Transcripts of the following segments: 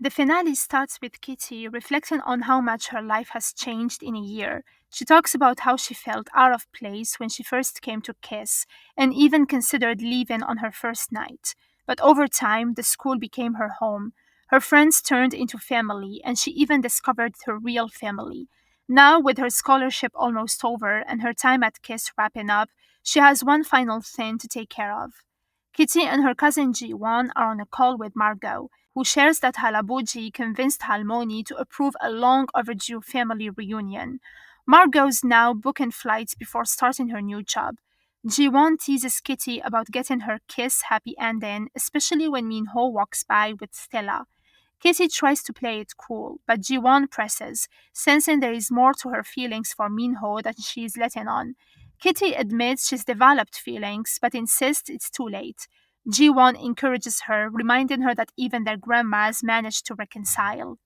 The finale starts with Kitty reflecting on how much her life has changed in a year. She talks about how she felt out of place when she first came to Kiss and even considered leaving on her first night. But over time, the school became her home. Her friends turned into family, and she even discovered her real family. Now, with her scholarship almost over and her time at Kiss wrapping up, she has one final thing to take care of. Kitty and her cousin Ji-won are on a call with Margot, who shares that Halabuji convinced Halmoni to approve a long overdue family reunion. Margot's now booking flights before starting her new job. Ji-won teases Kitty about getting her kiss happy ending, especially when Min-ho walks by with Stella. Kitty tries to play it cool, but Ji-won presses, sensing there is more to her feelings for Min-ho than she is letting on. Kitty admits she's developed feelings, but insists it's too late. Ji-won encourages her, reminding her that even their grandmas managed to reconcile.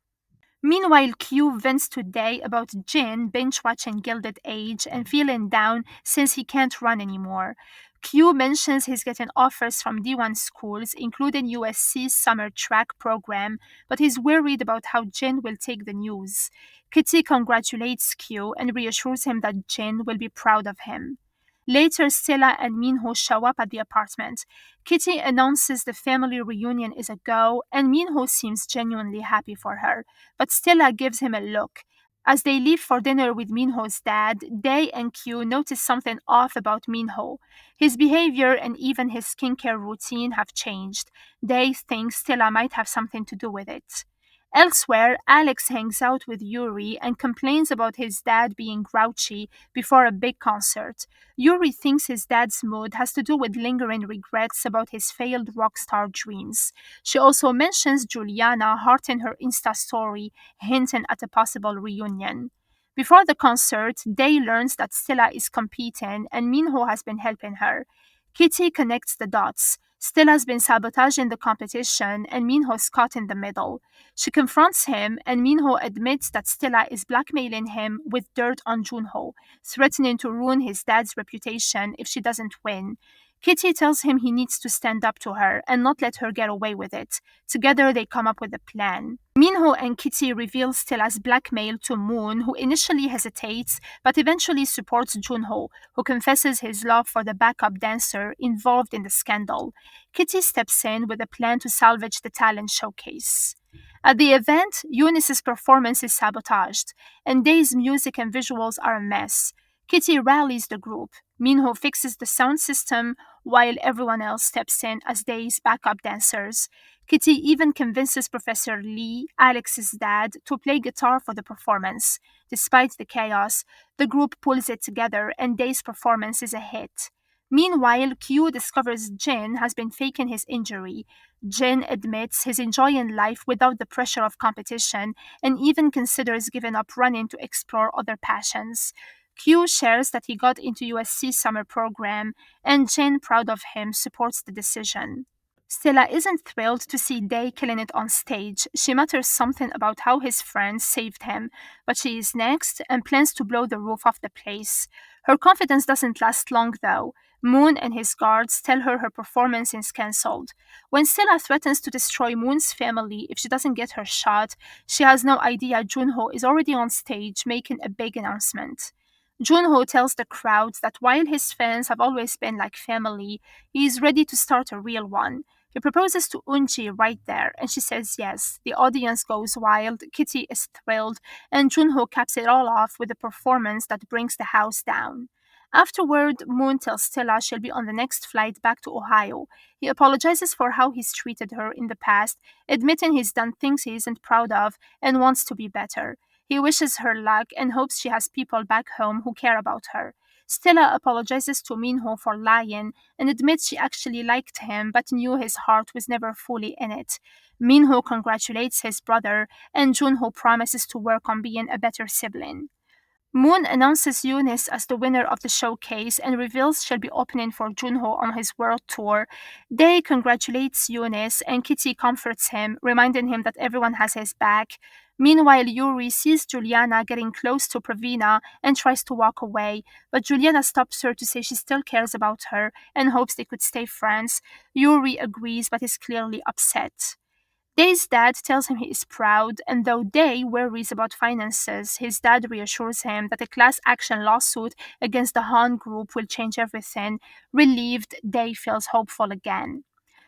Meanwhile, Q vents to Day about Jin binge watching Gilded Age and feeling down since he can't run anymore. Q mentions he's getting offers from D1 schools, including USC's summer track program, but he's worried about how Jin will take the news. Kitty congratulates Q and reassures him that Jin will be proud of him. Later, Stella and Minho show up at the apartment. Kitty announces the family reunion is a go, and Minho seems genuinely happy for her, but Stella gives him a look. As they leave for dinner with Minho's dad, Day and Q notice something off about Minho. His behavior and even his skincare routine have changed. Day thinks Stella might have something to do with it. Elsewhere, Alex hangs out with Yuri and complains about his dad being grouchy before a big concert. Yuri thinks his dad's mood has to do with lingering regrets about his failed rock star dreams. She also mentions Juliana hearting her Insta story, hinting at a possible reunion. Before the concert, Day learns that Stella is competing and Minho has been helping her. Kitty connects the dots. Stella's been sabotaging the competition and Minho's caught in the middle. She confronts him and Minho admits that Stella is blackmailing him with dirt on Junho, threatening to ruin his dad's reputation if she doesn't win. Kitty tells him he needs to stand up to her and not let her get away with it. Together, they come up with a plan. Minho and Kitty reveal Stella's blackmail to Moon, who initially hesitates but eventually supports Junho, who confesses his love for the backup dancer involved in the scandal. Kitty steps in with a plan to salvage the talent showcase. At the event, Eunice's performance is sabotaged, and Day's music and visuals are a mess. Kitty rallies the group. Minho fixes the sound system while everyone else steps in as Day's backup dancers. Kitty even convinces Professor Lee, Alex's dad, to play guitar for the performance. Despite the chaos, the group pulls it together and Day's performance is a hit. Meanwhile, Q discovers Jin has been faking his injury. Jin admits he's enjoying life without the pressure of competition and even considers giving up running to explore other passions. Q shares that he got into USC's summer program, and Jin, proud of him, supports the decision. Stella isn't thrilled to see Day killing it on stage. She mutters something about how his friends saved him, but she is next and plans to blow the roof off the place. Her confidence doesn't last long, though. Moon and his guards tell her performance is cancelled. When Stella threatens to destroy Moon's family if she doesn't get her shot, she has no idea Junho is already on stage making a big announcement. Junho tells the crowd that while his fans have always been like family, he is ready to start a real one. He proposes to Unji right there, and she says yes. The audience goes wild, Kitty is thrilled, and Junho caps it all off with a performance that brings the house down. Afterward, Moon tells Stella she'll be on the next flight back to Ohio. He apologizes for how he's treated her in the past, admitting he's done things he isn't proud of and wants to be better. He wishes her luck and hopes she has people back home who care about her. Stella apologizes to Minho for lying and admits she actually liked him but knew his heart was never fully in it. Minho congratulates his brother, and Junho promises to work on being a better sibling. Moon announces Eunice as the winner of the showcase and reveals she'll be opening for Junho on his world tour. Day congratulates Eunice and Kitty comforts him, reminding him that everyone has his back. Meanwhile, Yuri sees Juliana getting close to Pravina and tries to walk away, but Juliana stops her to say she still cares about her and hopes they could stay friends. Yuri agrees but is clearly upset. Day's dad tells him he is proud, and though Day worries about finances, his dad reassures him that a class action lawsuit against the Han group will change everything. Relieved, Day feels hopeful again.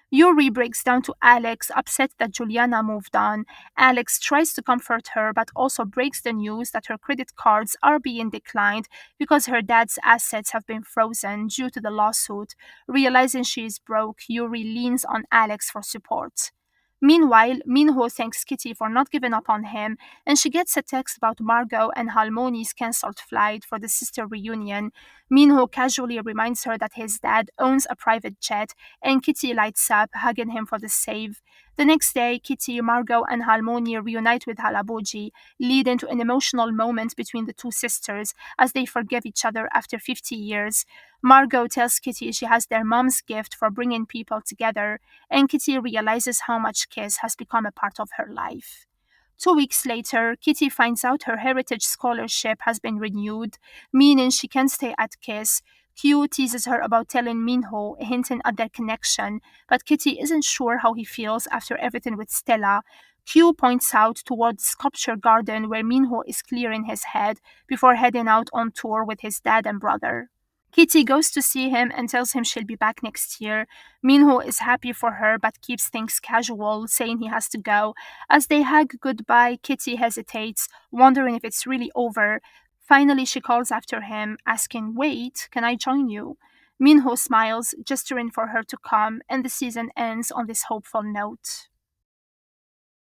Yuri breaks down to Alex, upset that Juliana moved on. Alex tries to comfort her but also breaks the news that her credit cards are being declined because her dad's assets have been frozen due to the lawsuit. Realizing she is broke, Yuri leans on Alex for support. Meanwhile, Minho thanks Kitty for not giving up on him, and she gets a text about Margot and Halmoni's cancelled flight for the sister reunion. Minho casually reminds her that his dad owns a private jet, and Kitty lights up, hugging him for the save. The next day, Kitty, Margot, and Halmoni reunite with Halaboji, leading to an emotional moment between the two sisters as they forgive each other after 50 years. Margot tells Kitty she has their mom's gift for bringing people together, and Kitty realizes how much Kiss has become a part of her life. 2 weeks later, Kitty finds out her heritage scholarship has been renewed, meaning she can stay at Kiss. Q teases her about telling Minho, hinting at their connection, but Kitty isn't sure how he feels after everything with Stella. Q points out toward the sculpture garden where Minho is clearing his head before heading out on tour with his dad and brother. Kitty goes to see him and tells him she'll be back next year. Minho is happy for her but keeps things casual, saying he has to go. As they hug goodbye, Kitty hesitates, wondering if it's really over. Finally, she calls after him, asking, "Wait, can I join you?" Minho smiles, gesturing for her to come, and the season ends on this hopeful note.